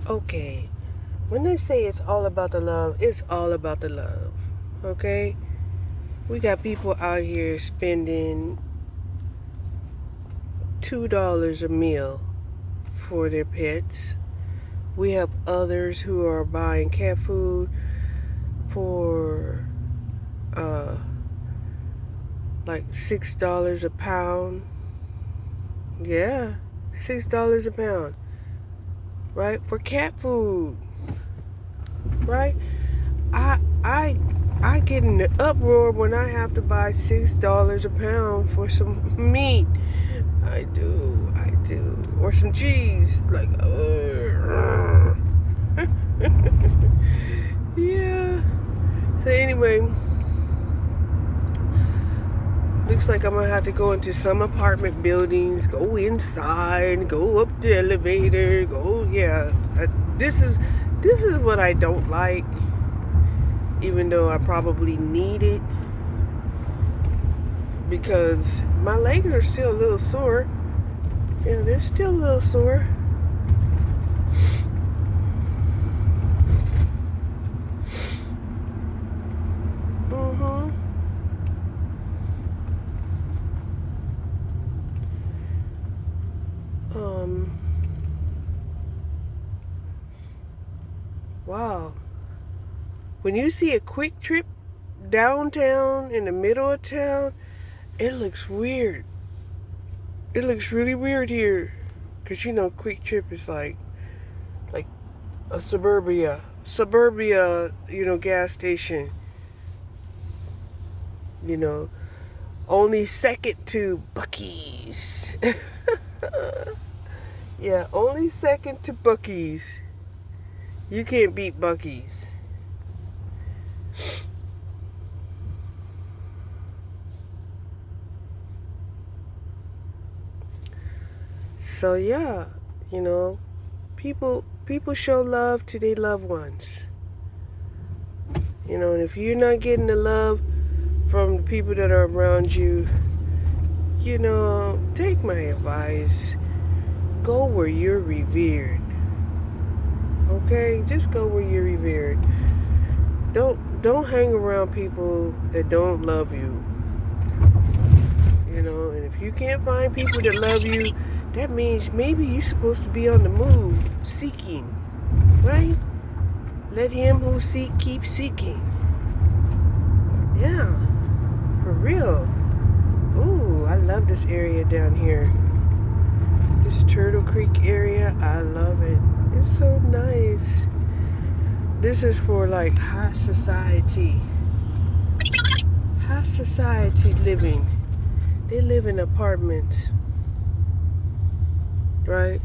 Okay, when they say it's all about the love, it's all about the love. Okay? We got people out here spending $2 a meal for their pets. We have others who are buying cat food for like $6 a pound. Yeah, $6 a pound. Right? For cat food. Right? I get in the uproar when I have to buy $6 a pound for some meat. I do. Or some cheese. Like, yeah. So anyway, looks like I'm gonna have to go into some apartment buildings, go inside, go up the elevator, yeah. This is what I don't like, even though I probably need it, because my legs are still a little sore. Yeah, they're still a little sore. Wow. When you see a Quick Trip downtown in the middle of town, it looks weird. It looks really weird here. Because you know Quick Trip is like a suburbia, gas station. Only second to Buc-ee's. Yeah, only second to Buc-ee's. You can't beat Buc-ee's. So yeah, people show love to their loved ones. And if you're not getting the love from the people that are around you, take my advice. Go where you're revered. Okay? Just go where you're revered. Don't hang around people that don't love you. And if you can't find people that love you, that means maybe you're supposed to be on the move, seeking. Right? Let him who seek keep seeking. Yeah. For real. Ooh, I love this area down here. This Turtle Creek area, I love it. It's so nice. This is for like high society. High society living. They live in apartments. Right?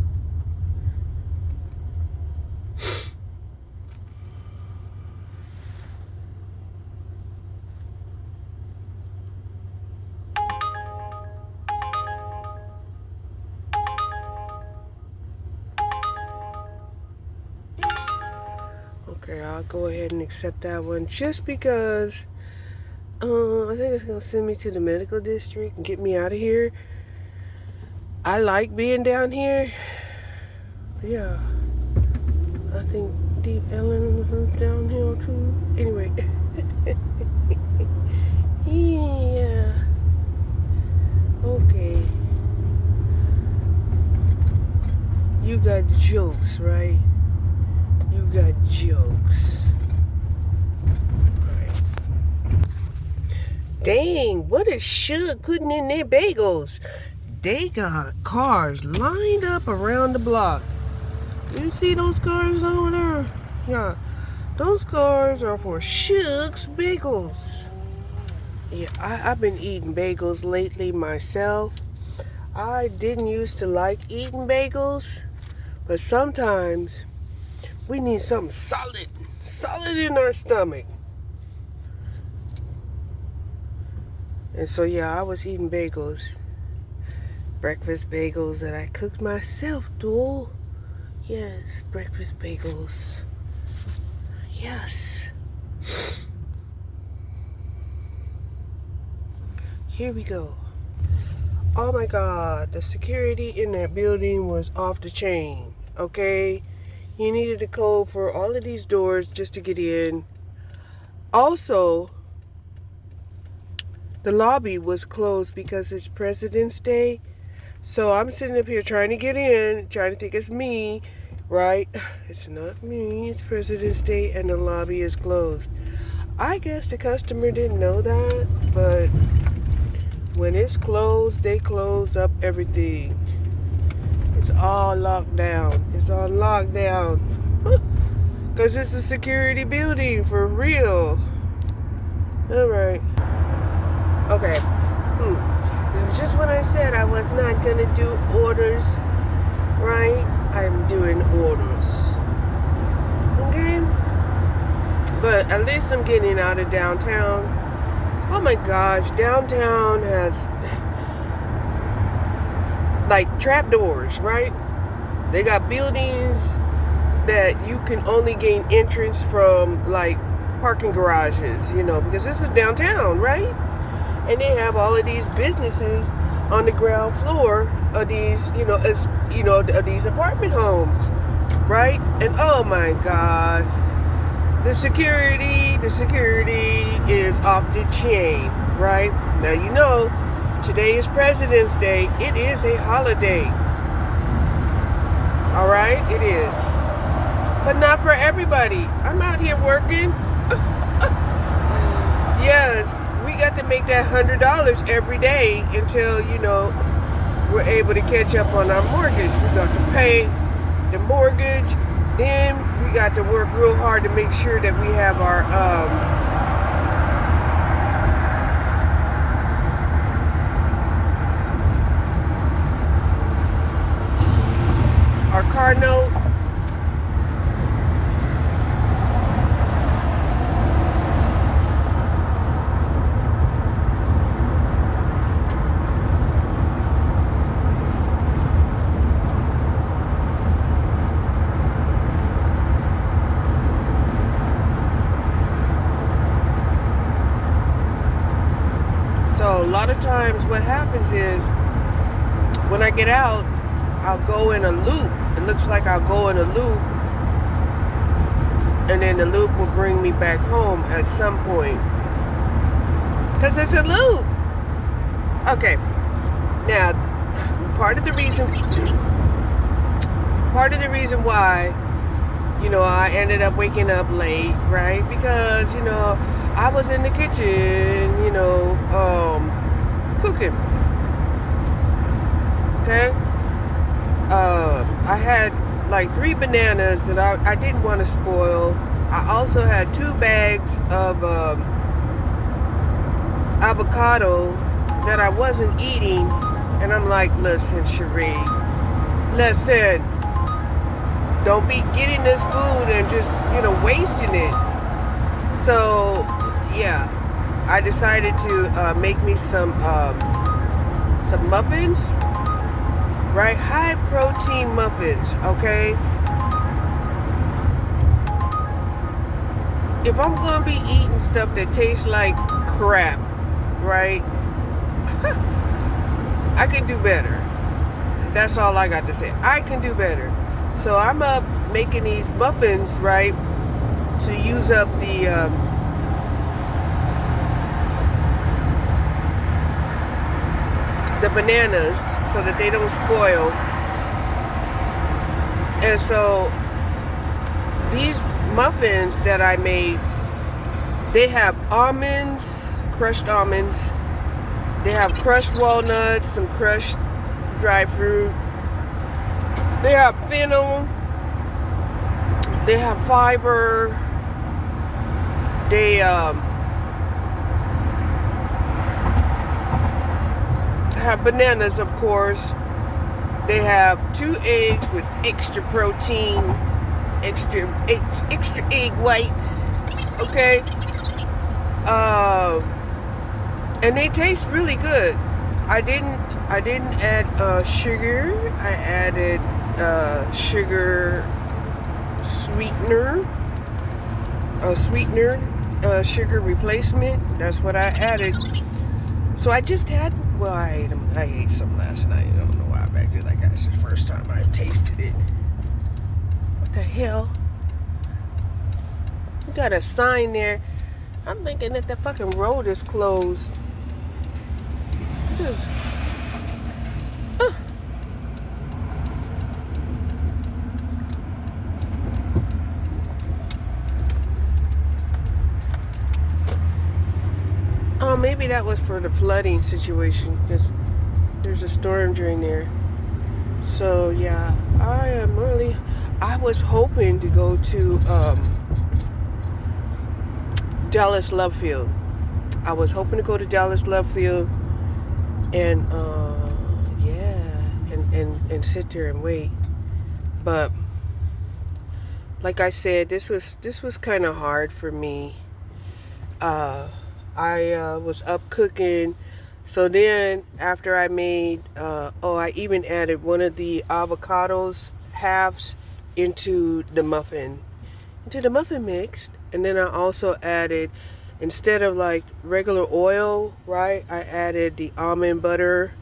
Okay, I'll go ahead and accept that one just because I think it's going to send me to the medical district and get me out of here. I like being down here. Yeah. I think Deep Ellen is downhill too. Anyway. Yeah. Okay. You got jokes, right? You got jokes. Alright. Dang, what is Suge putting in their bagels? They got cars lined up around the block. You see those cars over there? Yeah. Those cars are for Suge's Bagels. Yeah, I've been eating bagels lately myself. I didn't used to like eating bagels, but sometimes we need something solid in our stomach. And so yeah, I was eating bagels. Breakfast bagels that I cooked myself, dude. Yes, breakfast bagels. Yes. Here we go. Oh my God, the security in that building was off the chain. Okay? You needed a code for all of these doors just to get in. Also, the lobby was closed because it's President's Day. So I'm sitting up here trying to get in, trying to think it's me, right? It's not me, it's President's Day, and the lobby is closed. I guess the customer didn't know that, but when it's closed, they close up everything. It's all locked down. It's all locked down. Because it's a security building, for real. Alright. Okay. It's just when I said I was not going to do orders, right? I'm doing orders. Okay? But at least I'm getting out of downtown. Oh my gosh, downtown has like trapdoors, right? They got buildings that you can only gain entrance from, like parking garages, because this is downtown, right? And they have all of these businesses on the ground floor of these, of these apartment homes, right? And oh my God, the security is off the chain, right? Now, today is President's Day. It is a holiday. All right, it is. But not for everybody. I'm out here working. Yes, we got to make that $100 every day until, we're able to catch up on our mortgage. We got to pay the mortgage. Then we got to work real hard to make sure that we have our car note. So a lot of times what happens is when I get out, I'll go in a loop. It looks like I'll go in a loop, and then the loop will bring me back home at some point. Because it's a loop. Okay. Now, part of the reason why, I ended up waking up late, right? Because, I was in the kitchen, cooking. Okay? I had like 3 bananas that I didn't want to spoil. I also had 2 bags of avocado that I wasn't eating. And I'm like, listen, Cherie, don't be getting this food and just, wasting it. So, yeah, I decided to make me some muffins. Right? High protein muffins, okay? If I'm going to be eating stuff that tastes like crap, right? I can do better. That's all I got to say. I can do better. So I'm up making these muffins, right? To use up the bananas so that they don't spoil. And so these muffins that I made, they have almonds, crushed almonds. They have crushed walnuts, some crushed dried fruit. They have fennel. They have fiber. They have bananas, of course. They have 2 eggs with extra protein, extra egg whites. Okay, and they taste really good. I didn't add sugar. I added sugar sweetener, sugar replacement. That's what I added. So I just had. Well, I ate some last night. I don't know why I acted like that. It's the first time I've tasted it. The hell? We got a sign there. I'm thinking that the fucking road is closed. Just, Oh, maybe that was for the flooding situation because there's a storm drain there. So yeah, I was hoping to go to Dallas Love Field. I was hoping to go to Dallas Love Field and and sit there and wait. But like I said, this was kind of hard for me. I was up cooking. So then after I made, I even added one of the avocados halves into the muffin mix. And then I also added, instead of like regular oil, right, I added the almond butter.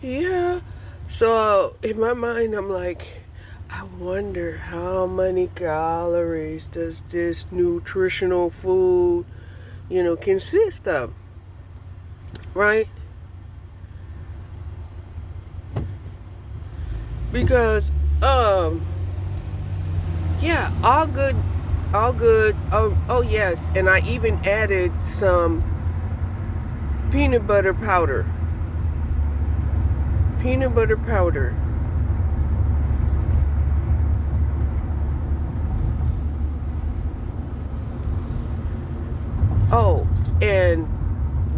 Yeah. So in my mind, I'm like, I wonder how many calories does this nutritional food, consist of, right? Because, yeah, all good. Oh yes, and I even added some peanut butter powder. Oh, and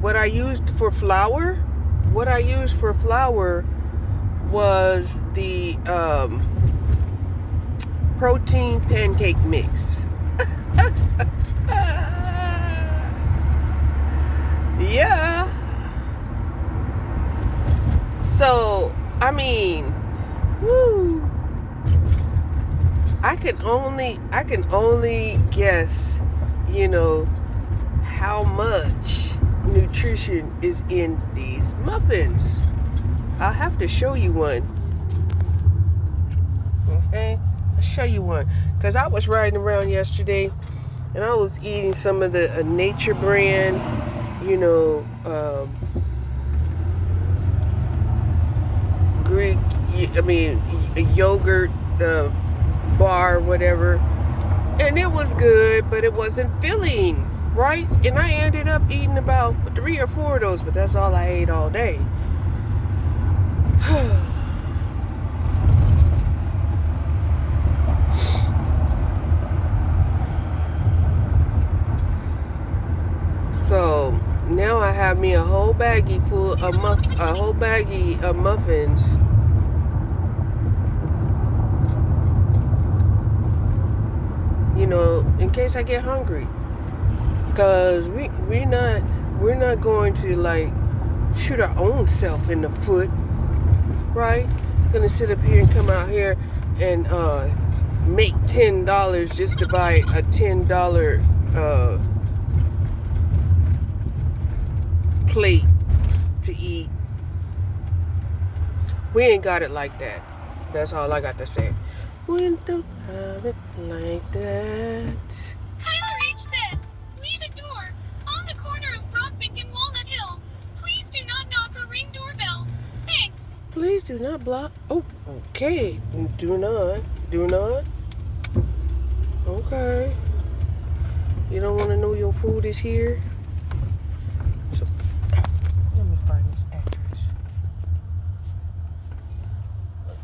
what I used for flour was the protein pancake mix. Yeah. So, I mean, woo. I can only guess, how much nutrition is in these muffins. I'll have to show you one. Okay? I'll show you one. Because I was riding around yesterday and I was eating some of the Nature brand, Greek, yogurt bar, whatever. And it was good, but it wasn't filling, right? And I ended up eating about 3 or 4 of those, but that's all I ate all day. So now I have me a whole baggie of muffins. In case I get hungry. Cause we're not going to like shoot our own self in the foot, right? Gonna sit up here and come out here and make $10 just to buy a $10 plate to eat. We ain't got it like that. That's all I got to say. We don't have it like that. Kyler H. says, leave a door on the corner of Brockbank and Walnut Hill. Please do not knock or ring doorbell. Thanks. Please do not block. Oh, okay. Do not. Okay. You don't want to know your food is here? So, let me find this address.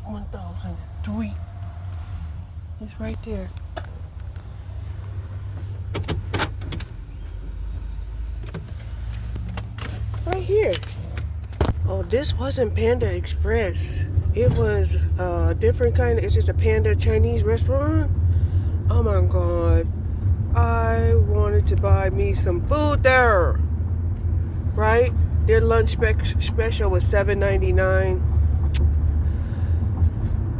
1003. It's right there. Right here. Oh, this wasn't Panda Express. It was a different kind. It's just a Panda Chinese restaurant. Oh my God. I wanted to buy me some food there. Right? Their lunch special was $7.99.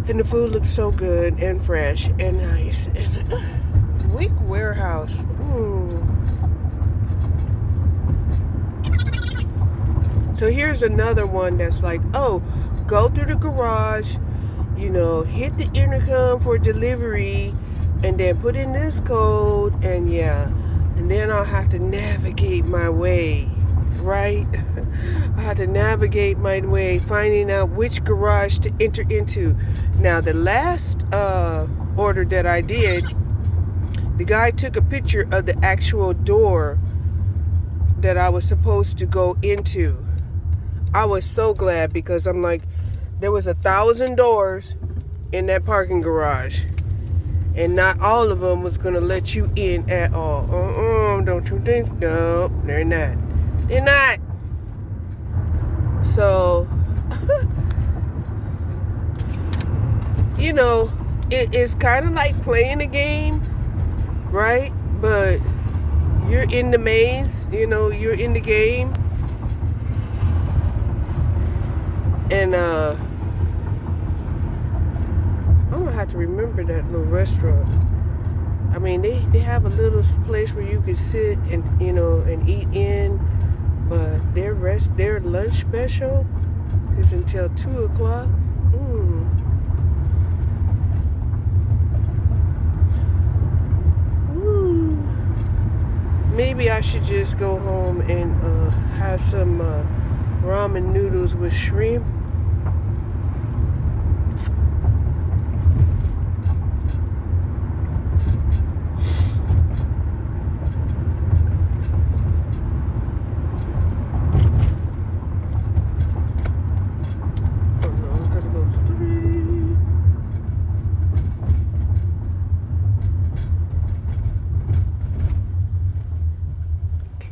And the food looked so good and fresh and nice. And Wick Warehouse. So here's another one that's like, oh, go through the garage hit the intercom for delivery and then put in this code and then I'll have to navigate my way, right? I had to navigate my way, finding out which garage to enter into. Now, the last order that I did, the guy took a picture of the actual door that I was supposed to go into. I was so glad because I'm like, there was 1,000 doors in that parking garage, and not all of them was gonna let you in at all. Don't you think? No, they're not. They're not. So, it is kind of like playing a game, right? But you're in the maze, you're in the game. And I'm gonna have to remember that little restaurant. I mean, they have a little place where you can sit and and eat in, but their lunch special is until 2 o'clock. Maybe I should just go home and have some ramen noodles with shrimp.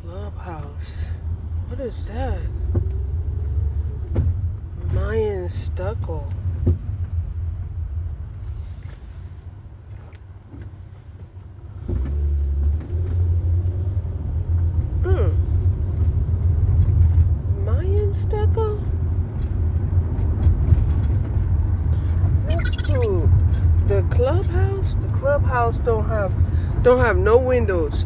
Clubhouse. What is that? Mayan stucco. Mayan stucco? Next to the clubhouse? The clubhouse don't have no windows.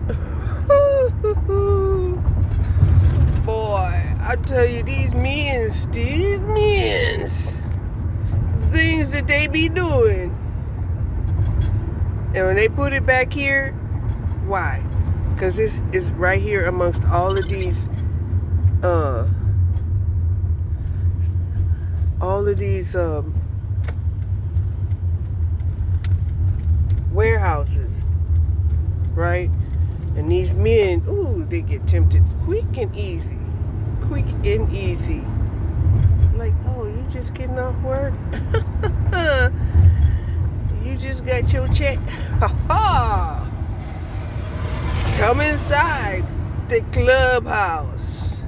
Boy, I tell you, these men's, things that they be doing. And when they put it back here, why? Because this is right here amongst all of these, warehouses, right? And these men, they get tempted quick and easy. Like, you just getting off work? You just got your check. Ha-ha! Come inside the clubhouse.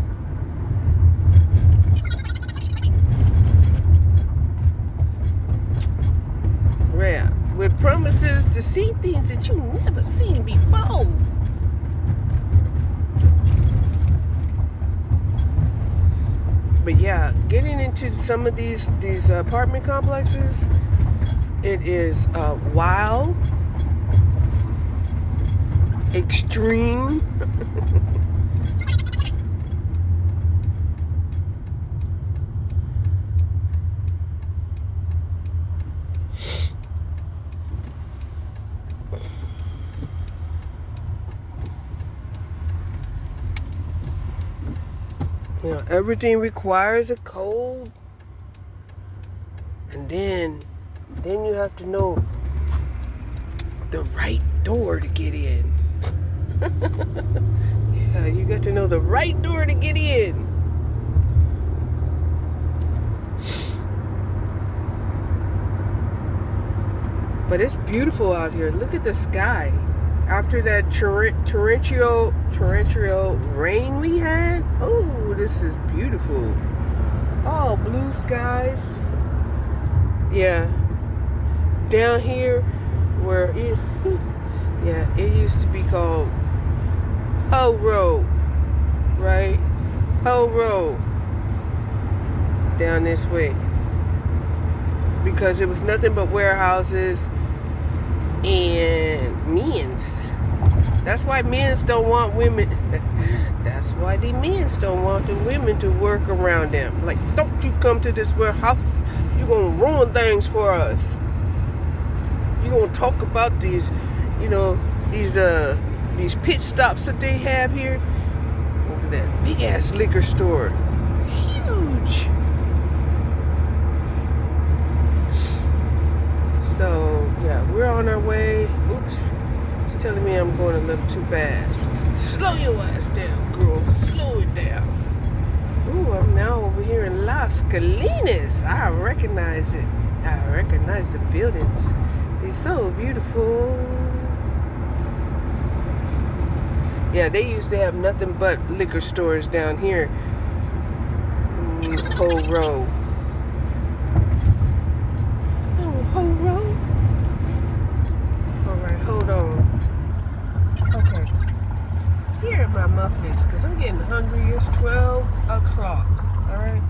Yeah, with promises to see things that you've never seen before. But yeah, getting into some of these apartment complexes, it is wild, extreme. Everything requires a code, and then you have to know the right door to get in. Yeah, you got to know the right door to get in. But it's beautiful out here. Look at the sky. After that torrential rain we had, this is beautiful. Oh, blue skies. Yeah. Down here, where it used to be called Ho Road, right? Ho Road. Down this way. Because it was nothing but warehouses and men's. That's why men's don't want women. That's why the men's don't want the women to work around them. Like, don't you come to this warehouse. You gonna ruin things for us. You gonna talk about these, these pit stops that they have here. Look at that big ass liquor store, huge. So yeah, we're on our way. Oops, it's telling me I'm going a little too fast. Slow your ass down, girl. Slow it down. Ooh, I'm now over here in Las Colinas. I recognize it. I recognize the buildings. They're so beautiful. Yeah, they used to have nothing but liquor stores down here. Whole row. Oh, whole row. Alright, hold on. Okay. Here are my muffins, because I'm getting hungry. It's 12 o'clock. Alright.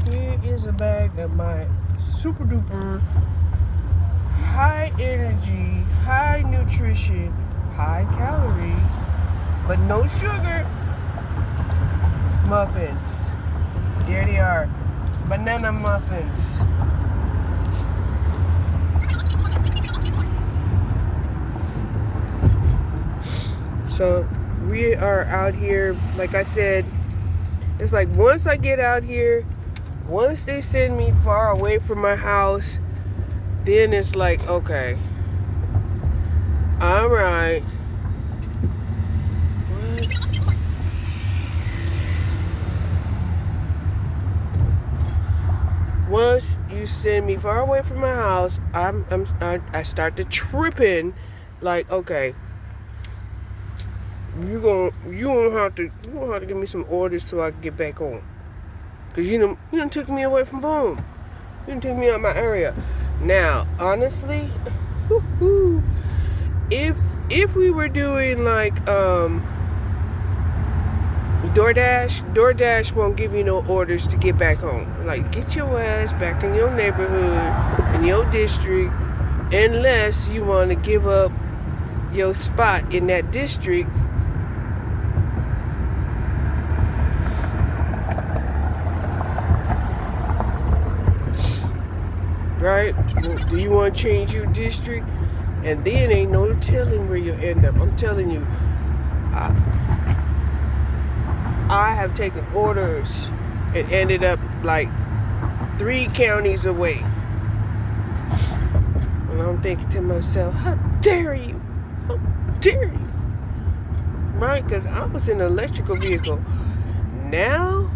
Here is a bag of my super duper high energy, high nutrition, high calorie, but no sugar muffins. There they are. Banana muffins. So we are out here, like I said, it's like once I get out here, once they send me far away from my house, then it's like, okay, all right. Once you send me far away from my house, I start to tripping, like, okay, you gonna have to give me some orders so I can get back home, cause you done took me away from home, you done took me out of my area. Now, honestly, if we were doing like DoorDash won't give you no orders to get back home. Like, get your ass back in your neighborhood, in your district, unless you want to give up your spot in that district. Right? Do you want to change your district? And then ain't no telling where you'll end up. I'm telling you, I have taken orders and ended up like 3 counties away. And I'm thinking to myself, how dare you? How dare you? Right? Because I was in an electrical vehicle. Now,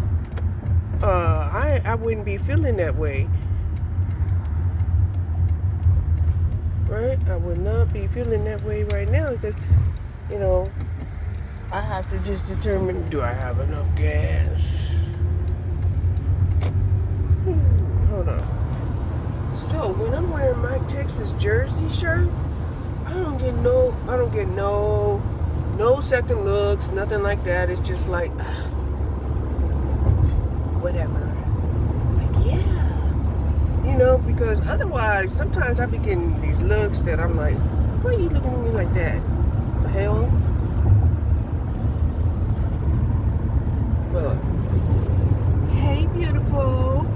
I wouldn't be feeling that way. Right? I would not be feeling that way right now because, I have to just determine, do I have enough gas? Hold on. So when I'm wearing my Texas Jersey shirt, I don't get no second looks, nothing like that. It's just like, whatever. Like, yeah. Because otherwise, sometimes I be getting these looks that I'm like, why are you looking at me like that? The hell? But, hey, beautiful.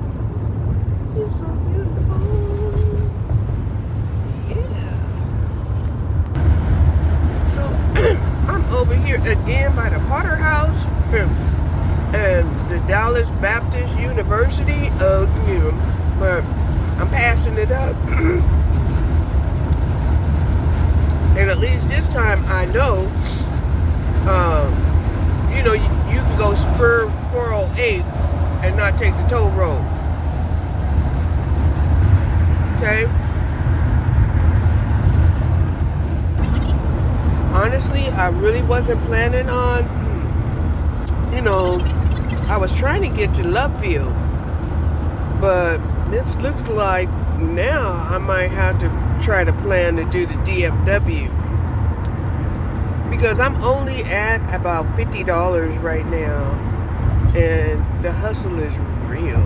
You're so beautiful. Yeah. So, I'm over here again by the Potter House and the Dallas Baptist University. But I'm passing it up. And at least this time I know, you can go spur 408 and not take the toll road. Okay? Honestly, I really wasn't planning on, I was trying to get to Lovefield. But this looks like now I might have to try to plan to do the DFW. Because I'm only at about $50 right now. And the hustle is real.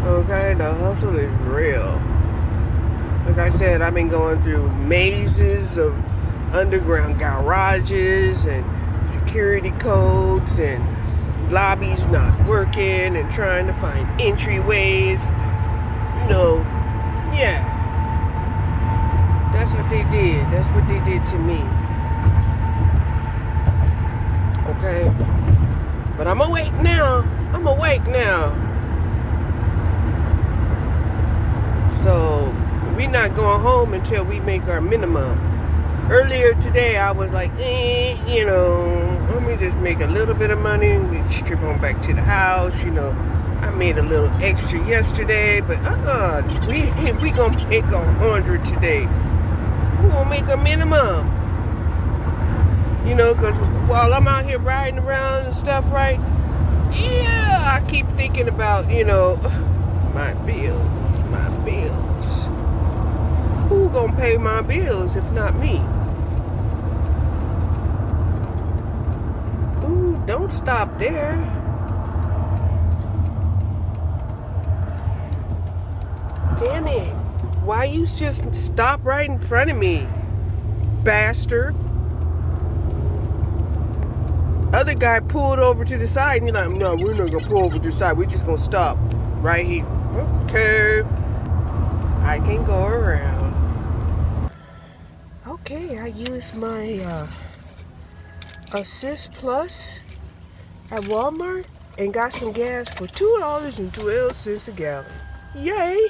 Okay, the hustle is real. Like I said, I've been going through mazes of underground garages and security codes and lobbies not working and trying to find entryways yeah. That's what they did. That's what they did to me. Okay? But I'm awake now. I'm awake now. So, we're not going home until we make our minimum. Earlier today, I was like, let me just make a little bit of money. We trip on back to the house, I made a little extra yesterday, but we gonna make 100 today. We gonna make a minimum. Because while I'm out here riding around and stuff, right? Yeah, I keep thinking about, my bills. Who gonna pay my bills if not me? Ooh, don't stop there. Damn it. Why you just stop right in front of me, bastard? Other guy pulled over to the side and you're like, no, we're not gonna pull over to the side. We're just gonna stop right here. Okay. I can go around. Okay, I used my Assist Plus at Walmart and got some gas for $2.12 a gallon. Yay!